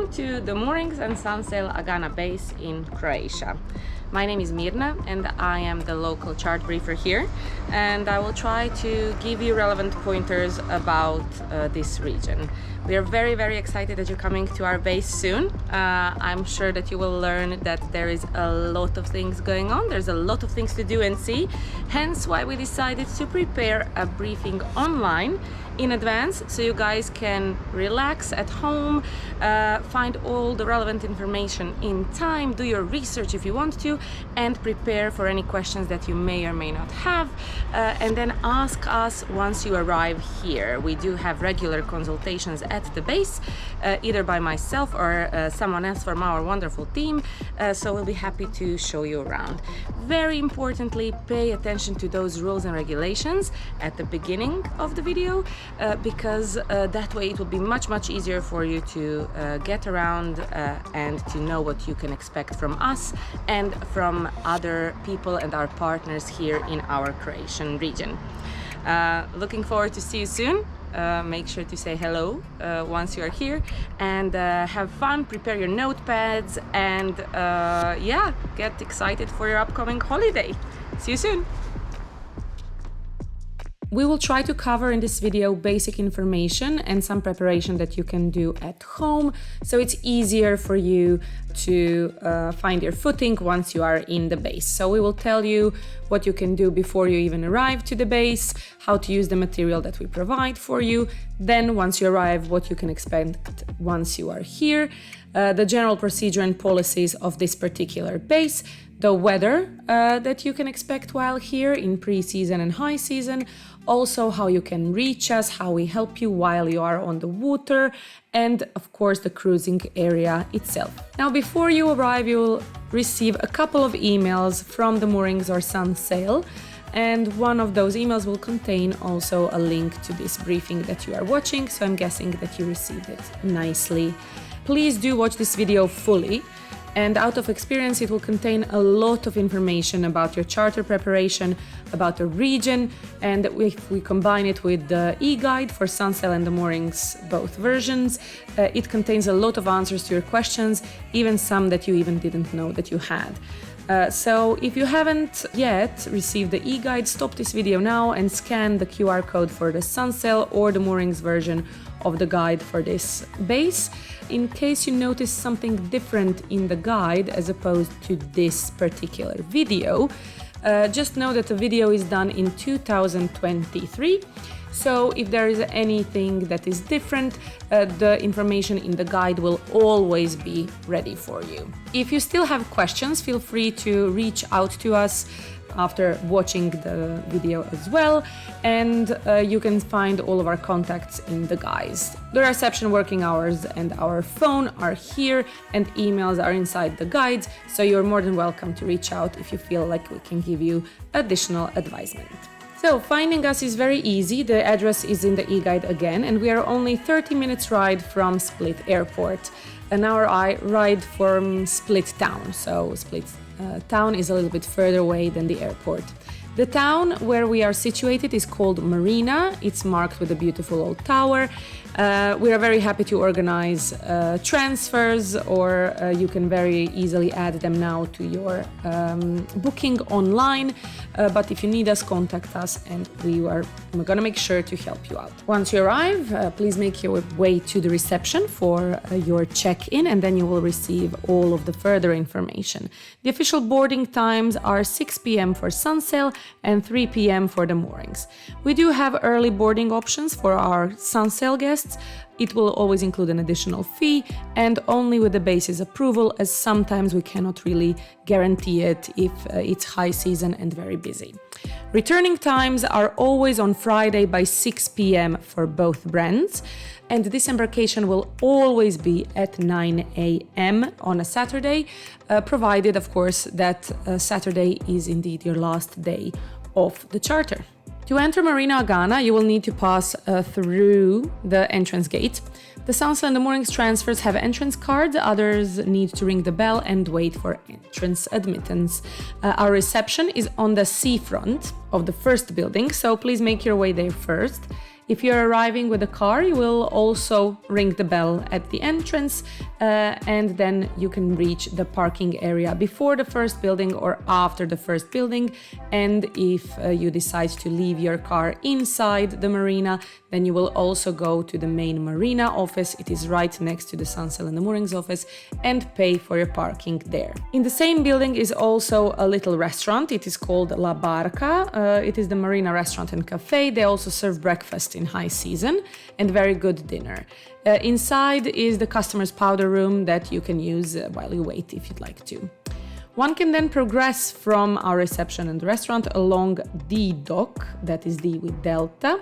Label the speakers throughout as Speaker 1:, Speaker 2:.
Speaker 1: Welcome to the Moorings and Sunsail Agana base in Croatia. My name is Mirna and I am the local chart briefer here, and I will try to give you relevant pointers about this region. We are very excited that you're coming to our base soon. I'm sure that you will learn that there is a lot of things going on. There's a lot of things to do and see, hence why we decided to prepare a briefing online in advance so you guys can relax at home, find all the relevant information in time, do your research if you want to, and prepare for any questions that you may or may not have, and then ask us once you arrive here. We do have regular consultations at the base, either by myself or someone else from our wonderful team, so we'll be happy to show you around. Very importantly, pay attention to those rules and regulations at the beginning of the video, because that way it will be much easier for you to get around and to know what you can expect from us and from other people and our partners here in our Croatian region. Looking forward to see you soon. Make sure to say hello once you are here, and have fun, prepare your notepads, and yeah, get excited for your upcoming holiday. See you soon! We will try to cover in this video basic information and some preparation that you can do at home, so it's easier for you to find your footing once you are in the base. So we will tell you what you can do before you even arrive to the base, how to use the material that we provide for you, then once you arrive, what you can expect once you are here, the general procedure and policies of this particular base, the weather that you can expect while here in pre-season and high season, also how you can reach us, how we help you while you are on the water, and of course the cruising area itself. Now, before you arrive, you will receive a couple of emails from the Moorings or Sunsail, and one of those emails will contain also a link to this briefing that you are watching, so I'm guessing that you received it nicely. Please do watch this video fully, and out of experience it will contain a lot of information about your charter preparation, about the region, and if we combine it with the e-guide for Sunsail and the Moorings, both versions, it contains a lot of answers to your questions, even some that you even didn't know that you had. So if you haven't yet received the e-guide, stop this video now and scan the QR code for the Sunsail or the Moorings version of the guide for this base. In case you notice something different in the guide as opposed to this particular video, just know that the video is done in 2023. So if there is anything that is different, the information in the guide will always be ready for you. If you still have questions, feel free to reach out to us after watching the video as well, and you can find all of our contacts in the guides. The reception working hours and our phone are here, and emails are inside the guides, so you're more than welcome to reach out if you feel like we can give you additional advisement. So finding us is very easy. The address is in the e-guide again, and we are only 30 minutes ride from Split Airport, an hour ride from Split Town, so Split town is a little bit further away than the airport. The town where we are situated is called Marina. It's marked with a beautiful old tower. We are very happy to organize transfers, or you can very easily add them now to your booking online. But if you need us, contact us, and we're gonna make sure to help you out. Once you arrive, please make your way to the reception for your check-in, and then you will receive all of the further information. The official boarding times are 6 p.m. for Sunsail and 3 p.m. for the Moorings. We do have early boarding options for our Sunsail guests. It will always include an additional fee, and only with the base's approval, as sometimes we cannot really guarantee it if it's high season and very busy. Returning times are always on Friday by 6 p.m. for both brands, and the disembarkation will always be at 9 a.m. on a Saturday, provided, of course, that Saturday is indeed your last day of the charter. To enter Marina Agana, you will need to pass through the entrance gate. The Sunsail and the Moorings transfers have entrance cards, others need to ring the bell and wait for entrance admittance. Our reception is on the seafront of the first building, so please make your way there first. If you're arriving with a car, you will also ring the bell at the entrance, and then you can reach the parking area before the first building or after the first building. And if you decide to leave your car inside the marina, then you will also go to the main marina office. It is right next to the Sunsail and the Moorings office, and pay for your parking there. In the same building is also a little restaurant. It is called La Barca. It is the marina restaurant and cafe. They also serve breakfast in high season and very good dinner. Inside is the customer's powder room that you can use while you wait if you'd like to. One can then progress from our reception and restaurant along the dock, that is D with Delta,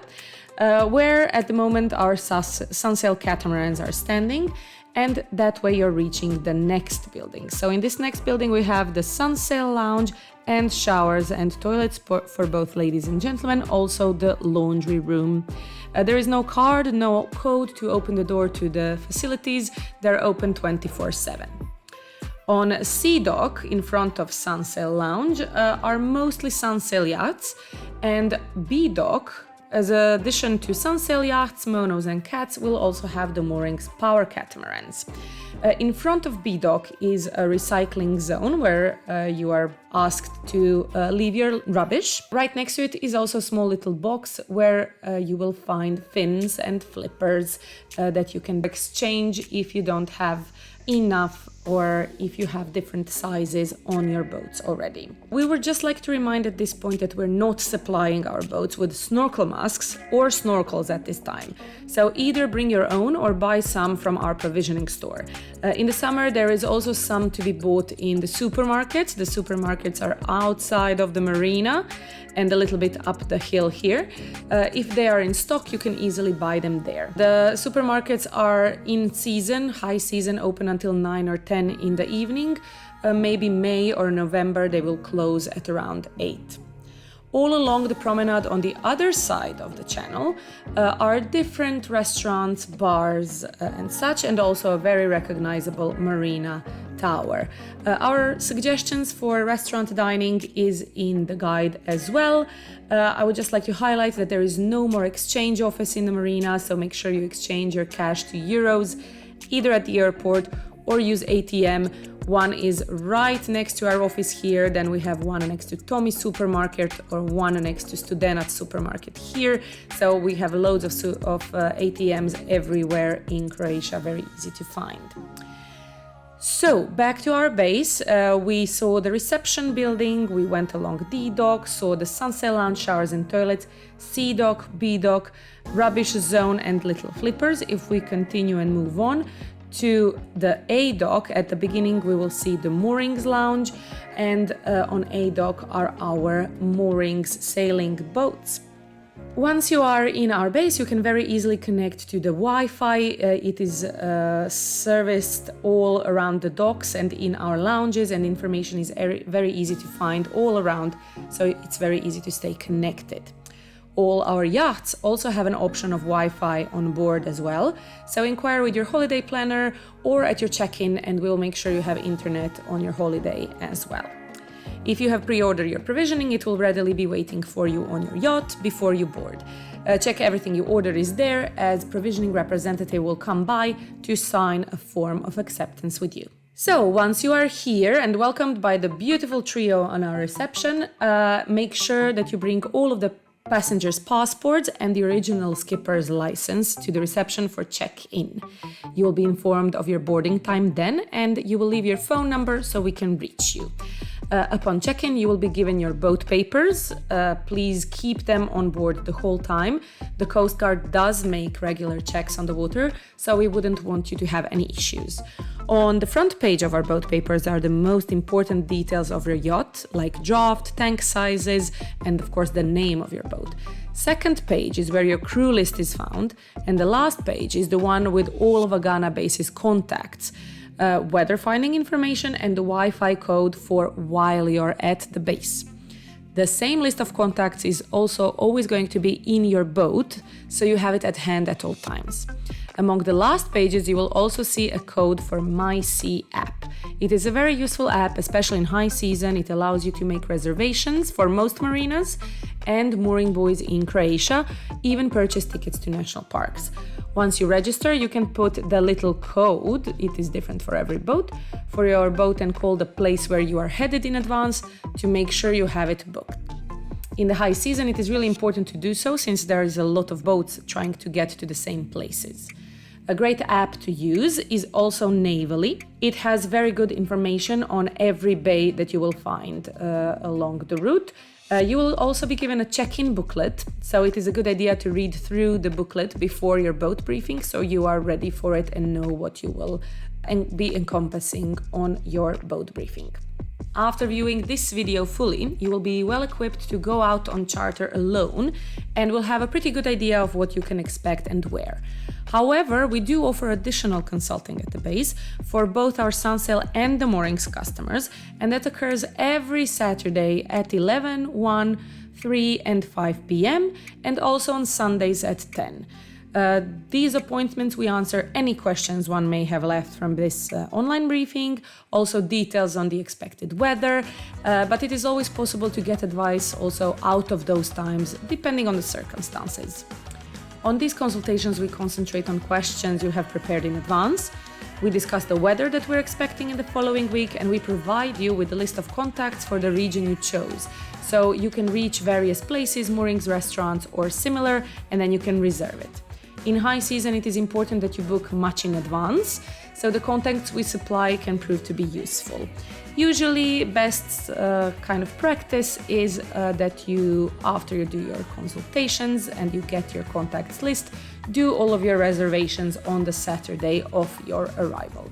Speaker 1: where at the moment our Sunsail catamarans are standing, and that way you're reaching the next building. So in this next building we have the Sunsail lounge and showers and toilets for both ladies and gentlemen, also the laundry room. There is no card, no code to open the door to the facilities. They're open 24/7. On C dock, in front of Sunsail lounge, are mostly Sunsail yachts, and B dock, as an addition to Sunsail yachts, monos and cats, will also have the Moorings power catamarans. In front of B dock is a recycling zone where you are asked to leave your rubbish. Right next to it is also a small little box where you will find fins and flippers that you can exchange if you don't have enough or if you have different sizes on your boats already. We would just like to remind at this point that we're not supplying our boats with snorkel masks or snorkels at this time. So either bring your own or buy some from our provisioning store. In the summer there is also some to be bought in the supermarkets. The supermarkets are outside of the marina and a little bit up the hill here. If they are in stock, you can easily buy them there. The supermarkets are in season, high season, open until 9 or 10 in the evening. Maybe May or November they will close at around 8. All along the promenade on the other side of the channel are different restaurants, bars and such, and also a very recognizable marina tower. Our suggestions for restaurant dining is in the guide as well. I would just like to highlight that there is no more exchange office in the marina, so make sure you exchange your cash to euros either at the airport or use ATM. One is right next to our office here, then we have one next to Tommy Supermarket or one next to Studenac Supermarket here. So we have loads of ATMs everywhere in Croatia, very easy to find. So back to our base, we saw the reception building, we went along D dock, saw the Sunsail lounge, showers and toilets, C dock, B dock, rubbish zone and little flippers. If we continue and move on to the A dock, at the beginning we will see the Moorings lounge, and on A dock are our Moorings sailing boats. Once you are in our base, you can very easily connect to the Wi-Fi. It is serviced all around the docks and in our lounges, and information is very easy to find all around, so it's very easy to stay connected. All our yachts also have an option of Wi-Fi on board as well, so inquire with your holiday planner or at your check-in and we'll make sure you have internet on your holiday as well. If you have pre-ordered your provisioning, it will readily be waiting for you on your yacht before you board. Check everything you order is there, as provisioning representative will come by to sign a form of acceptance with you. So once you are here and welcomed by the beautiful trio on our reception, make sure that you bring all of the passengers' passports and the original skipper's license to the reception for check-in. You will be informed of your boarding time then, and you will leave your phone number so we can reach you. Upon check-in, you will be given your boat papers. Please keep them on board the whole time. The Coast Guard does make regular checks on the water, so we wouldn't want you to have any issues. On the front page of our boat papers are the most important details of your yacht, like draft, tank sizes, and of course the name of your boat. Second page is where your crew list is found, and the last page is the one with all of Agana base's contacts, weather finding information and the Wi-Fi code for while you're at the base. The same list of contacts is also always going to be in your boat, so you have it at hand at all times. Among the last pages, you will also see a code for My Sea app. It is a very useful app, especially in high season. It allows you to make reservations for most marinas and mooring buoys in Croatia, even purchase tickets to national parks. Once you register, you can put the little code, it is different for every boat, for your boat and call the place where you are headed in advance to make sure you have it booked. In the high season, it is really important to do so since there is a lot of boats trying to get to the same places. A great app to use is also Navally. It has very good information on every bay that you will find along the route. You will also be given a check-in booklet, so it is a good idea to read through the booklet before your boat briefing so you are ready for it and know what you will be encompassing on your boat briefing. After viewing this video fully, you will be well equipped to go out on charter alone and will have a pretty good idea of what you can expect and where. However, we do offer additional consulting at the base for both our Sunsail and the Moorings customers, and that occurs every Saturday at 11, 1, 3 and 5 p.m. and also on Sundays at 10. These appointments, we answer any questions one may have left from this online briefing, also details on the expected weather, but it is always possible to get advice also out of those times, depending on the circumstances. On these consultations, we concentrate on questions you have prepared in advance. We discuss the weather that we're expecting in the following week, and we provide you with a list of contacts for the region you chose. So you can reach various places, moorings, restaurants, or similar, and then you can reserve it. In high season, it is important that you book much in advance, so the contacts we supply can prove to be useful. Usually, best kind of practice is that you, after you do your consultations and you get your contacts list, do all of your reservations on the Saturday of your arrival.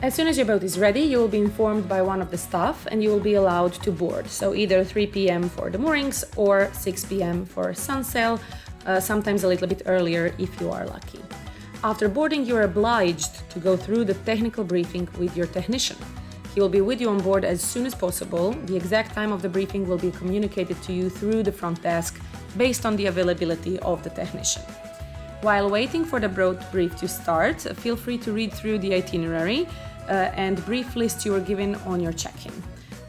Speaker 1: As soon as your boat is ready, you will be informed by one of the staff and you will be allowed to board. So either 3 p.m. for the moorings or 6 p.m. for Sunsail, sometimes a little bit earlier if you are lucky. After boarding, you are obliged to go through the technical briefing with your technician. He will be with you on board as soon as possible. The exact time of the briefing will be communicated to you through the front desk based on the availability of the technician. While waiting for the boat brief to start, feel free to read through the itinerary and brief list you were given on your check-in.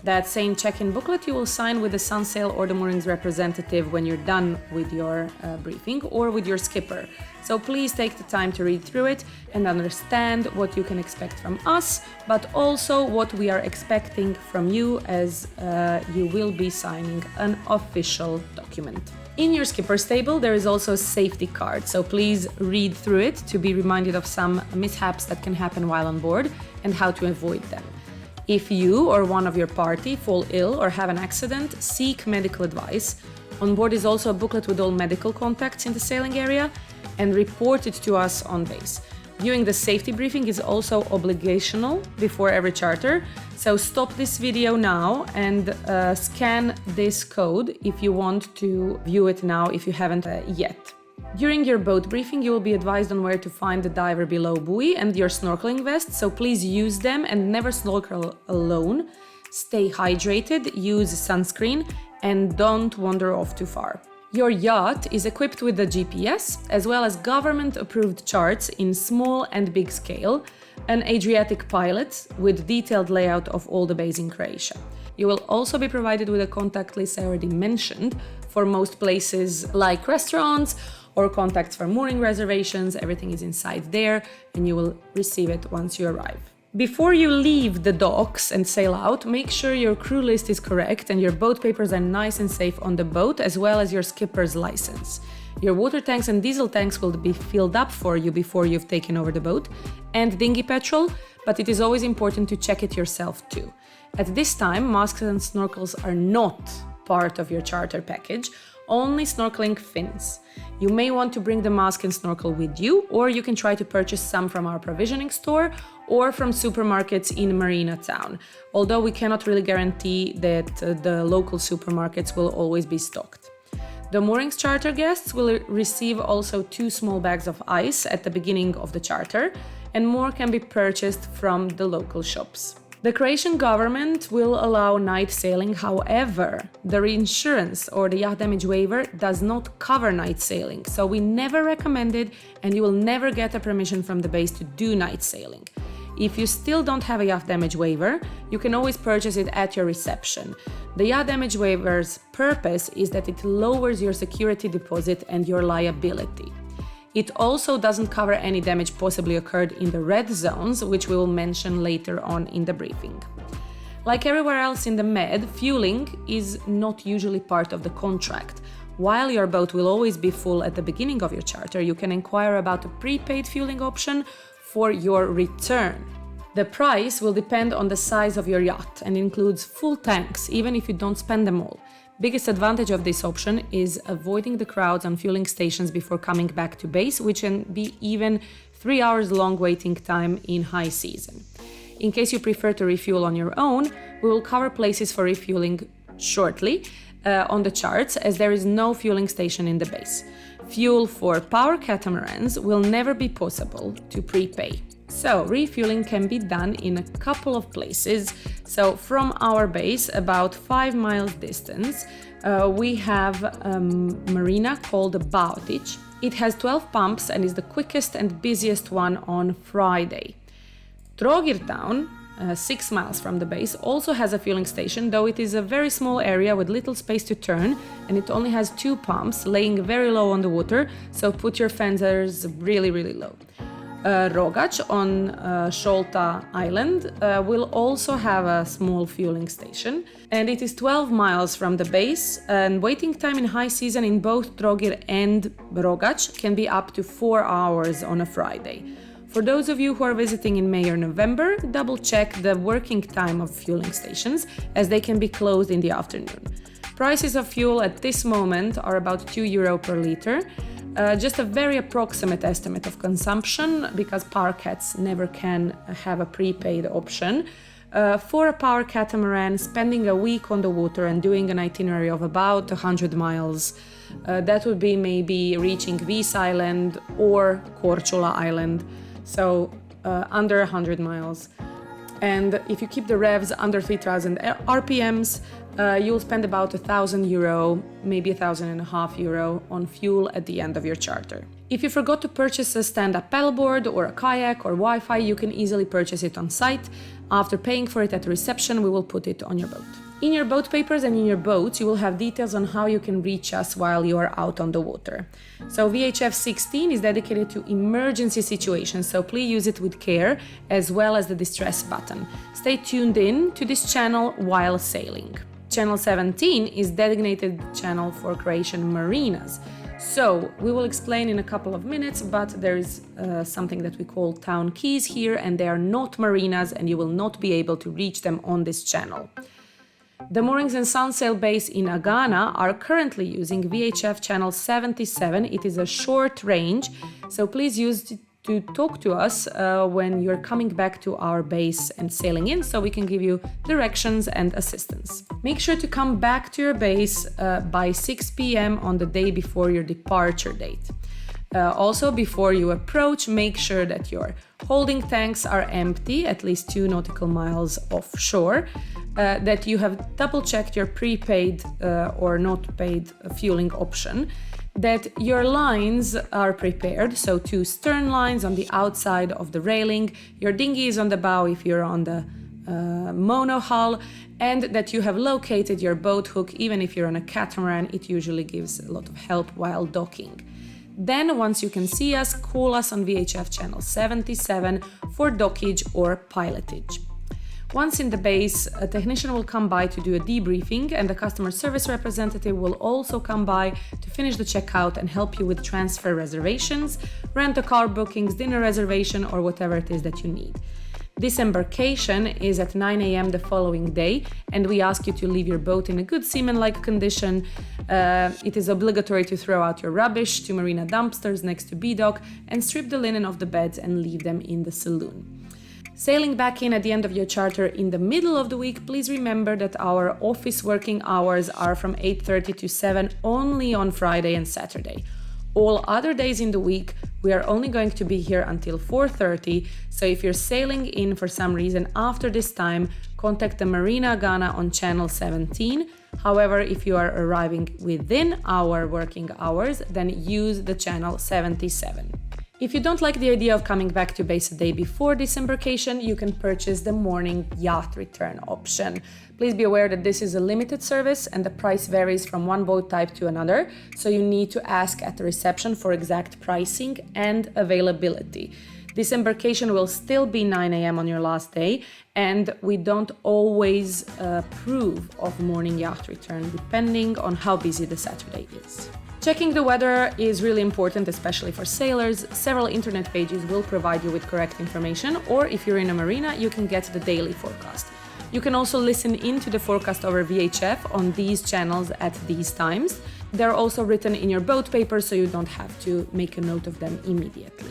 Speaker 1: That same check-in booklet you will sign with the Sunsail or the Moorings representative when you're done with your briefing or with your skipper. So please take the time to read through it and understand what you can expect from us, but also what we are expecting from you as you will be signing an official document. In your skipper's table, there is also a safety card, so please read through it to be reminded of some mishaps that can happen while on board and how to avoid them. If you or one of your party fall ill or have an accident, seek medical advice. On board is also a booklet with all medical contacts in the sailing area and report it to us on base. Viewing the safety briefing is also obligational before every charter, so stop this video now and scan this code if you want to view it now if you haven't yet. During your boat briefing, you will be advised on where to find the diver below buoy and your snorkeling vest, so please use them and never snorkel alone. Stay hydrated, use sunscreen, and don't wander off too far. Your yacht is equipped with a GPS, as well as government-approved charts in small and big scale, an Adriatic pilot with detailed layout of all the bays in Croatia. You will also be provided with a contact list I already mentioned for most places like restaurants or contacts for mooring reservations. Everything is inside there and you will receive it once you arrive. Before you leave the docks and sail out, make sure your crew list is correct and your boat papers are nice and safe on the boat, as well as your skipper's license. Your water tanks and diesel tanks will be filled up for you before you've taken over the boat, and dinghy petrol, but it is always important to check it yourself too. At this time, masks and snorkels are not part of your charter package, only snorkeling fins. You may want to bring the mask and snorkel with you, or you can try to purchase some from our provisioning store or from supermarkets in Marina Town, although we cannot really guarantee that the local supermarkets will always be stocked. The Moorings charter guests will receive also 2 small bags of ice at the beginning of the charter, and more can be purchased from the local shops. The Croatian government will allow night sailing, however, the reinsurance or the yacht damage waiver does not cover night sailing, so we never recommend it and you will never get a permission from the base to do night sailing. If you still don't have a yacht damage waiver, you can always purchase it at your reception. The yacht damage waiver's purpose is that it lowers your security deposit and your liability. It also doesn't cover any damage possibly occurred in the red zones, which we will mention later on in the briefing. Like everywhere else in the Med, fueling is not usually part of the contract. While your boat will always be full at the beginning of your charter, you can inquire about a prepaid fueling option for your return. The price will depend on the size of your yacht and includes full tanks, even if you don't spend them all. Biggest advantage of this option is avoiding the crowds on fueling stations before coming back to base, which can be even 3 hours long waiting time in high season. In case you prefer to refuel on your own, we will cover places for refueling shortly on the charts, as there is no fueling station in the base. Fuel for power catamarans will never be possible to prepay. So refueling can be done in a couple of places. So from our base, about 5 miles distance, we have a marina called Baotic. It has 12 pumps and is the quickest and busiest one on Friday. Trogir town, 6 miles from the base, also has a fueling station, though it is a very small area with little space to turn, and it only has 2 pumps laying very low on the water, so put your fenders really low. Rogac on Sholta Island will also have a small fueling station, and it is 12 miles from the base, and waiting time in high season in both Trogir and Rogac can be up to 4 hours on a Friday. For those of you who are visiting in May or November, double check the working time of fueling stations, as they can be closed in the afternoon. Prices of fuel at this moment are about €2 per liter. Just a very approximate estimate of consumption, because power cats never can have a prepaid option. For a power catamaran, spending a week on the water and doing an itinerary of about 100 miles, that would be maybe reaching Vis Island or Korčula Island, so under 100 miles. And if you keep the revs under 3,000 RPMs, you'll spend about €1,000, maybe €1,500 on fuel at the end of your charter. If you forgot to purchase a stand-up paddleboard or a kayak or Wi-Fi, you can easily purchase it on site. After paying for it at the reception, we will put it on your boat. In your boat papers and in your boat, you will have details on how you can reach us while you are out on the water. So VHF 16 is dedicated to emergency situations, so please use it with care, as well as the distress button. Stay tuned in to this channel while sailing. Channel 17 is designated channel for Croatian marinas. So we will explain in a couple of minutes, but there is something that we call town keys here, and they are not marinas, and you will not be able to reach them on this channel. The Moorings and Sunsail base in Agana are currently using VHF channel 77. It is a short range, so please use it to talk to us when you're coming back to our base and sailing in, so we can give you directions and assistance. Make sure to come back to your base by 6 p.m. on the day before your departure date. Also, before you approach, make sure that your holding tanks are empty, at least 2 nautical miles offshore, that you have double-checked your prepaid or not paid fueling option, that your lines are prepared, so 2 stern lines on the outside of the railing, your dinghy is on the bow if you're on the mono hull, and that you have located your boat hook. Even if you're on a catamaran, it usually gives a lot of help while docking. Then, once you can see us, call us on VHF channel 77 for dockage or pilotage. Once in the base, a technician will come by to do a debriefing, and a customer service representative will also come by to finish the checkout and help you with transfer reservations, rent-a-car bookings, dinner reservation, or whatever it is that you need. Disembarkation is at 9 a.m. the following day, and we ask you to leave your boat in a good seaman-like condition. It is obligatory to throw out your rubbish to marina dumpsters next to B-dock and strip the linen off the beds and leave them in the saloon. Sailing back in at the end of your charter in the middle of the week, please remember that our office working hours are from 8:30 to 7 only on Friday and Saturday. All other days in the week, we are only going to be here until 4:30, so if you're sailing in for some reason after this time, contact the Marina Agana on channel 17. However, if you are arriving within our working hours, then use the channel 77. If you don't like the idea of coming back to base a day before disembarkation, you can purchase the morning yacht return option. Please be aware that this is a limited service and the price varies from one boat type to another, so you need to ask at the reception for exact pricing and availability. Disembarkation will still be 9 a.m. on your last day, and we don't always approve of morning yacht return depending on how busy the Saturday is. Checking the weather is really important, especially for sailors. Several internet pages will provide you with correct information, or if you're in a marina, you can get the daily forecast. You can also listen in to the forecast over VHF on these channels at these times. They're also written in your boat paper, so you don't have to make a note of them immediately.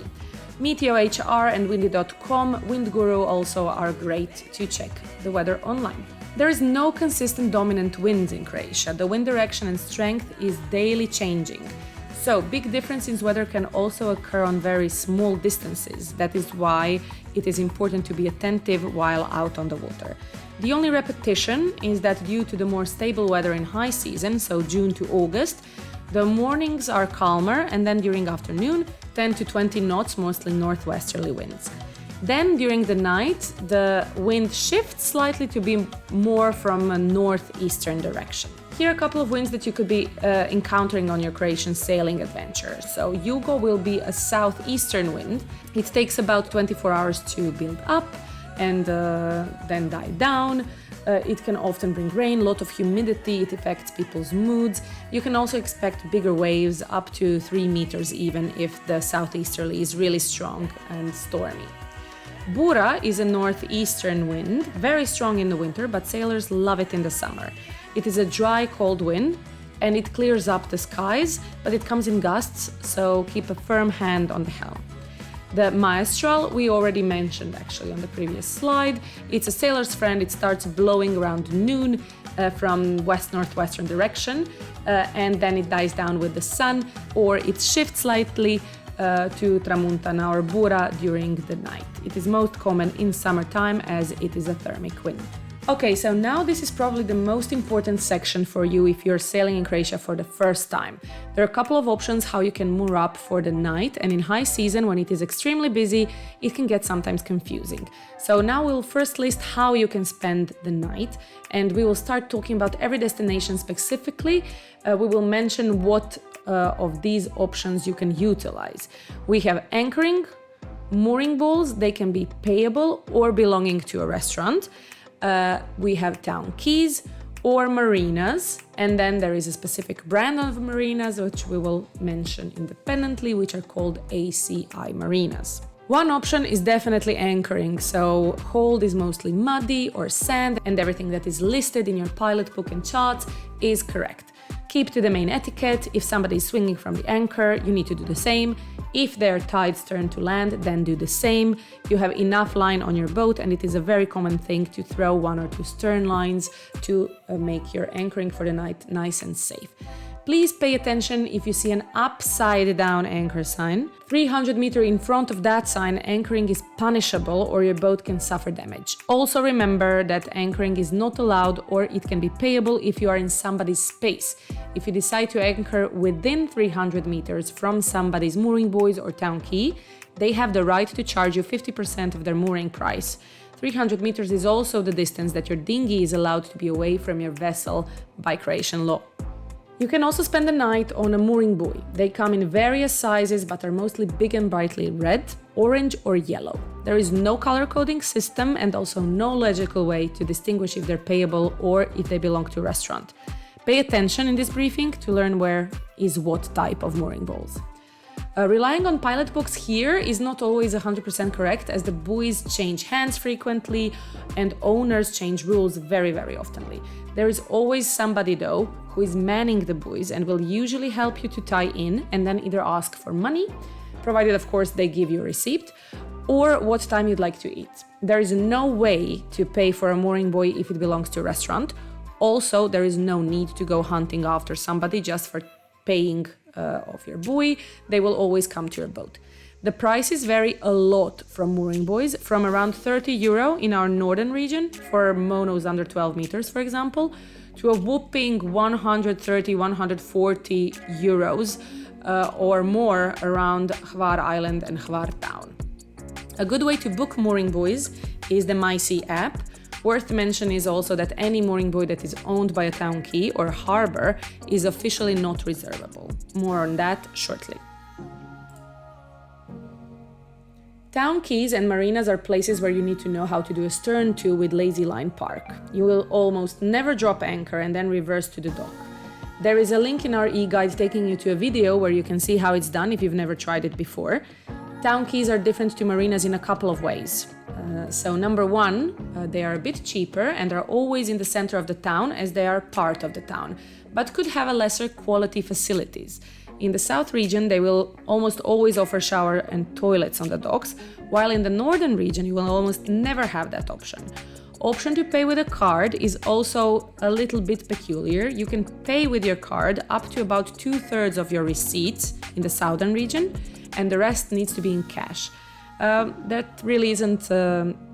Speaker 1: MeteoHR and windy.com, WindGuru also are great to check the weather online. There is no consistent dominant winds in Croatia. The wind direction and strength is daily changing. So big differences in weather can also occur on very small distances. That is why it is important to be attentive while out on the water. The only repetition is that due to the more stable weather in high season, so June to August, the mornings are calmer, and then during afternoon, 10 to 20 knots, mostly northwesterly winds. Then during the night, the wind shifts slightly to be more from a northeastern direction. Here are a couple of winds that you could be encountering on your Croatian sailing adventure. So Jugo will be a southeastern wind. It takes about 24 hours to build up and then die down. It can often bring rain, a lot of humidity, it affects people's moods. You can also expect bigger waves, up to 3 meters even, if the southeasterly is really strong and stormy. Bura is a northeastern wind, very strong in the winter, but sailors love it in the summer. It is a dry, cold wind, and it clears up the skies, but it comes in gusts, so keep a firm hand on the helm. The Maestral, we already mentioned actually on the previous slide. It's a sailor's friend. It starts blowing around noon from west-northwestern direction, and then it dies down with the sun, or it shifts slightly to Tramuntana or Bura during the night. It is most common in summertime as it is a thermic wind. Okay, so now this is probably the most important section for you if you're sailing in Croatia for the first time. There are a couple of options how you can moor up for the night, and in high season, when it is extremely busy, it can get sometimes confusing. So now we'll first list how you can spend the night, and we will start talking about every destination specifically. We will mention what of these options you can utilize. We have anchoring, mooring balls, they can be payable or belonging to a restaurant. We have town keys or marinas, and then there is a specific brand of marinas which we will mention independently, which are called ACI marinas. One option is definitely anchoring, so hold is mostly muddy or sand, and everything that is listed in your pilot book and charts is correct. Keep to the main etiquette. If somebody is swinging from the anchor, you need to do the same. If their tides turn to land, then do the same. You have enough line on your boat, and it is a very common thing to throw 1 or 2 stern lines to make your anchoring for the night nice and safe. Please pay attention if you see an upside down anchor sign. 300 meters in front of that sign, anchoring is punishable or your boat can suffer damage. Also remember that anchoring is not allowed or it can be payable if you are in somebody's space. If you decide to anchor within 300 meters from somebody's mooring buoys or town quay, they have the right to charge you 50% of their mooring price. 300 meters is also the distance that your dinghy is allowed to be away from your vessel by Croatian law. You can also spend the night on a mooring buoy. They come in various sizes but are mostly big and brightly red, orange or yellow. There is no color coding system and also no logical way to distinguish if they're payable or if they belong to a restaurant. Pay attention in this briefing to learn where is what type of mooring balls. Relying on pilot books here is not always 100% correct, as the buoys change hands frequently and owners change rules very often. There is always somebody though who is manning the buoys and will usually help you to tie in and then either ask for money, provided of course they give you a receipt, or what time you'd like to eat. There is no way to pay for a mooring buoy if it belongs to a restaurant. Also, there is no need to go hunting after somebody just for paying of your buoy. They will always come to your boat. The prices vary a lot from mooring buoys, from around €30 in our northern region for monos under 12 meters, for example, to a whopping €130, €140 or more around Hvar Island and Hvar town. A good way to book mooring buoys is the MySea app. Worth mention is also that any mooring buoy that is owned by a town quay or harbor is officially not reservable. More on that shortly. Town quays and marinas are places where you need to know how to do a stern to with lazy line park. You will almost never drop anchor and then reverse to the dock. There is a link in our e-guide taking you to a video where you can see how it's done if you've never tried it before. Town quays are different to marinas in a couple of ways. So number one, they are a bit cheaper and are always in the center of the town as they are part of the town, but could have a lesser quality facilities. In the south region, they will almost always offer shower and toilets on the docks, while in the northern region, you will almost never have that option. Option to pay with a card is also a little bit peculiar. You can pay with your card up to about 2/3 of your receipts in the southern region, and the rest needs to be in cash. That really isn't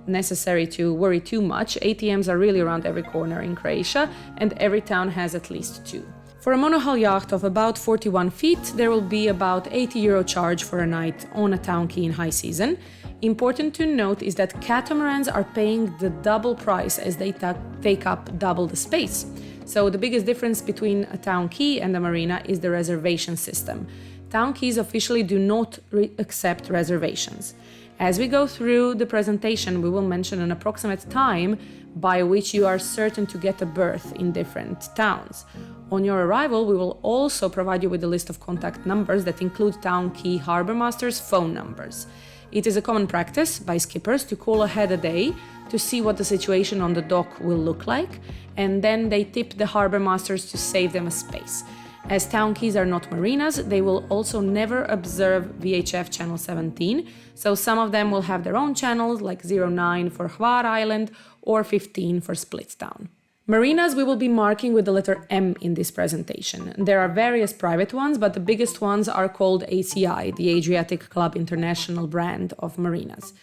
Speaker 1: necessary to worry too much. ATMs are really around every corner in Croatia, and every town has at least two. For a monohull yacht of about 41 feet, there will be about €80 charge for a night on a town quay in high season. Important to note is that catamarans are paying the double price as they take up double the space. So the biggest difference between a town quay and a marina is the reservation system. Town quays officially do not accept reservations. As we go through the presentation, we will mention an approximate time by which you are certain to get a berth in different towns. On your arrival, we will also provide you with a list of contact numbers that include town quay harbor masters' phone numbers. It is a common practice by skippers to call ahead a day to see what the situation on the dock will look like, and then they tip the harbor masters to save them a space. As town quays are not marinas, they will also never observe VHF channel 17, so some of them will have their own channels like 09 for Hvar Island or 15 for Splitstown. Marinas we will be marking with the letter M in this presentation. There are various private ones, but the biggest ones are called ACI, the Adriatic Club International brand of marinas.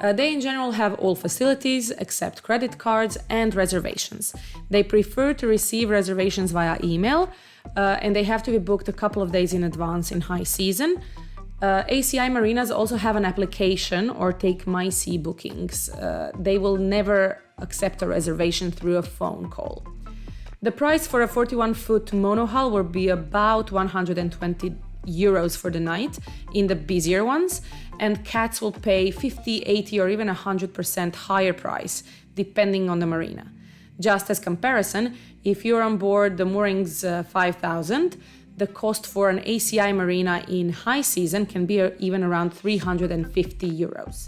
Speaker 1: They in general have all facilities, accept credit cards and reservations. They prefer to receive reservations via email, and they have to be booked a couple of days in advance in high season. ACI marinas also have an application or take MySea bookings. They will never accept a reservation through a phone call. The price for a 41-foot monohull will be about €120 for the night in the busier ones, and cats will pay 50, 80 or even 100% higher price depending on the marina. Just as comparison, if you're on board the Moorings 5000, the cost for an ACI marina in high season can be even around €350.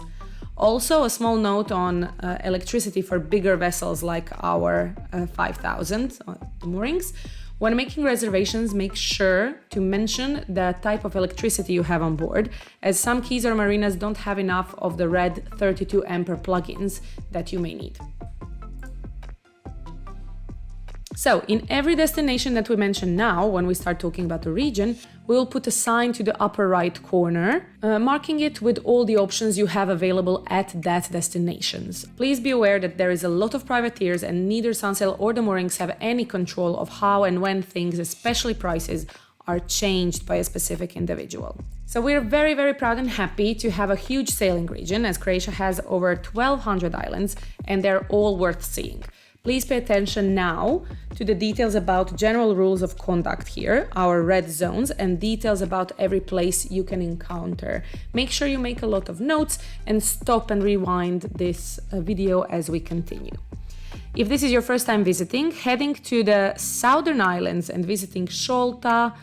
Speaker 1: Also, a small note on electricity for bigger vessels like our 5000, the Moorings. When making reservations, make sure to mention the type of electricity you have on board, as some quays or marinas don't have enough of the red 32 ampere plugins that you may need. So, in every destination that we mention now, when we start talking about the region, we will put a sign to the upper right corner, marking it with all the options you have available at that destinations. Please be aware that there is a lot of privateers and neither Sunsail or the Moorings have any control of how and when things, especially prices, are changed by a specific individual. So we're very, very proud and happy to have a huge sailing region, as Croatia has over 1,200 islands and they're all worth seeing. Please pay attention now to the details about general rules of conduct here, our red zones, and details about every place you can encounter. Make sure you make a lot of notes and stop and rewind this video as we continue. If this is your first time visiting, heading to the southern islands and visiting Šolta,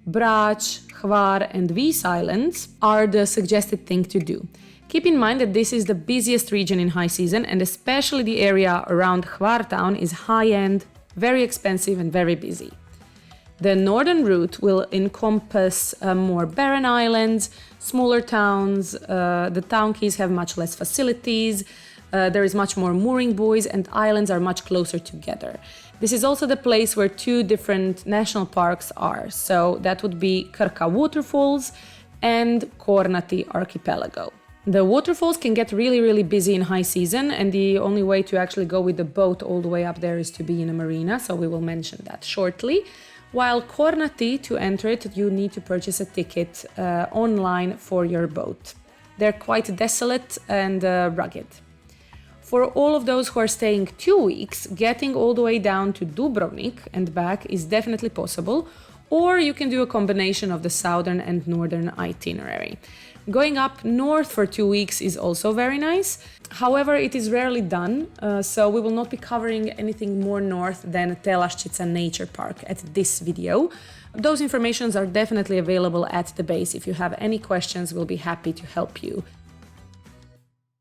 Speaker 1: Brač, Hvar and Vis Islands are the suggested thing to do. Keep in mind that this is the busiest region in high season, and especially the area around Hvar town is high-end, very expensive and very busy. The northern route will encompass more barren islands, smaller towns, the town quays have much less facilities, there is much more mooring buoys and islands are much closer together. This is also the place where two different national parks are, so that would be Krka Waterfalls and Kornati Archipelago. The waterfalls can get really, really busy in high season, and the only way to actually go with the boat all the way up there is to be in a marina, so we will mention that shortly. while Kornati, to enter it, you need to purchase a ticket online for your boat. They're quite desolate and rugged. For all of those who are staying 2 weeks, getting all the way down to Dubrovnik and back is definitely possible, or you can do a combination of the southern and northern itinerary. Going up north for 2 weeks is also very nice. However, it is rarely done, so we will not be covering anything more north than Telaščica Nature Park at this video. Those informations are definitely available at the base. If you have any questions, we'll be happy to help you.